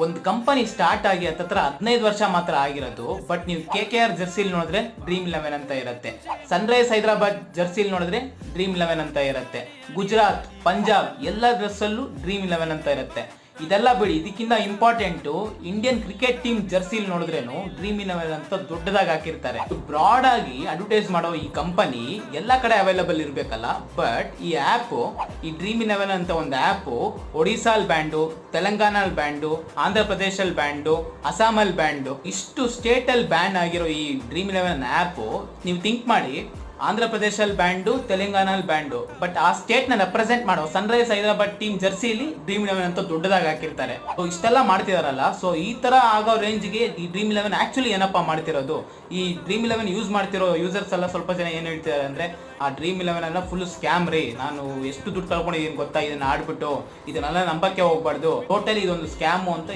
ಒಂದು company start ಆಗಿ ಹತ್ತತ್ರ 15 ವರ್ಷ ಮಾತ್ರ ಆಗಿರೋದು. ಬಟ್ ನೀವು KKR ಜರ್ಸಿಲ್ ನೋಡಿದ್ರೆ ಡ್ರೀಮ್ 11 ಅಂತ ಇರುತ್ತೆ. ಸನ್ರೈಸ್ ಹೈದರಾಬಾದ್ ಜರ್ಸಿಲ್ ನೋಡಿದ್ರೆ ಡ್ರೀಮ್ 11 ಅಂತ ಇರುತ್ತೆ. ಗುಜರಾತ್, ಪಂಜಾಬ್ ಎಲ್ಲ ಡ್ರೆಸ್ಸಲ್ಲೂ ಡ್ರೀಮ್ 11 ಅಂತ ಇರುತ್ತೆ. ಇದೆಲ್ಲ ಬಿಡಿ, ಇದಕ್ಕಿಂತ ಇಂಪಾರ್ಟೆಂಟು ಇಂಡಿಯನ್ ಕ್ರಿಕೆಟ್ ಟೀಮ್ ಜರ್ಸಿಲ್ ನೋಡಿದ್ರೇನು ಡ್ರೀಮ್ 11 ಅಂತ ದೊಡ್ಡದಾಗಿ ಹಾಕಿರ್ತಾರೆ. ಬ್ರಾಡ್ ಆಗಿ ಅಡ್ವರ್ಟೈಸ್ ಮಾಡೋ ಈ ಕಂಪನಿ ಎಲ್ಲ ಕಡೆ ಅವೈಲಬಲ್ ಇರಬೇಕಲ್ಲ. ಬಟ್ ಈ ಆ್ಯಪು, ಈ ಡ್ರೀಮ್ 11 ಅಂತ ಒಂದು ಆ್ಯಪು ಒಡಿಸಾಲ್ ಬ್ಯಾಂಡು, ತೆಲಂಗಾಣಲ್ ಬ್ಯಾಂಡು, ಆಂಧ್ರ ಪ್ರದೇಶಲ್ ಬ್ಯಾಂಡು, ಅಸ್ಸಾಮಲ್ ಬ್ಯಾಂಡು, ಇಷ್ಟು ಸ್ಟೇಟಲ್ಲಿ ಬ್ಯಾನ್ ಆಗಿರೋ ಈ ಡ್ರೀಮ್ 11 ಆ್ಯಪು ನೀವು ಥಿಂಕ್ ಮಾಡಿ, ಆಂಧ್ರ ಪ್ರದೇಶಲ್ ಬ್ಯಾಂಡು, ತೆಲಂಗಾಣಲ್ ಬ್ಯಾಂಡು, ಬಟ್ ಆ ಸ್ಟೇಟ್ ನ ರೆಪ್ರೆಸೆಂಟ್ ಮಾಡೋ ಸನ್ರೈಸ್ ಹೈದರಾಬಾದ್ ಟೀಮ್ ಜರ್ಸಿಲಿ ಡ್ರೀಮ್ 11 ಅಂತ ದೊಡ್ಡದಾಗಿ ಹಾಕಿರ್ತಾರೆ. ಸೊ ಇಷ್ಟೆಲ್ಲ ಮಾಡ್ತಿದಾರಲ್ಲ, ಸೊ ಈ ತರ ಆಗೋ ರೇಂಜ್ಗೆ ಈ ಡ್ರೀಮ್ 11 ಆಕ್ಚುಲಿ ಏನಪ್ಪಾ ಮಾಡ್ತಿರೋದು, ಈ ಡ್ರೀಮ್ 11 ಯೂಸ್ ಮಾಡ್ತಿರೋ ಯೂಸರ್ಸ್ ಎಲ್ಲ ಸ್ವಲ್ಪ ಜನ ಏನ್ ಹೇಳ್ತಿದ್ದಾರೆ ಅಂದ್ರೆ, ಆ ಡ್ರೀಮ್ 11 ಎಲ್ಲ ಫುಲ್ ಸ್ಕ್ಯಾಮ್ ರೀ, ನಾನು ಎಷ್ಟು ದುಡ್ಡು ಕಳ್ಕೊಂಡಿದ್ದೀನಿ ಗೊತ್ತಾ, ಇದನ್ನ ಆಡ್ಬಿಟ್ಟು ಇದನ್ನೆಲ್ಲ ನಂಬಕ್ಕೆ ಹೋಗ್ಬಾರ್ದು, ಟೋಟಲಿ ಇದೊಂದು ಸ್ಕ್ಯಾಮು ಅಂತ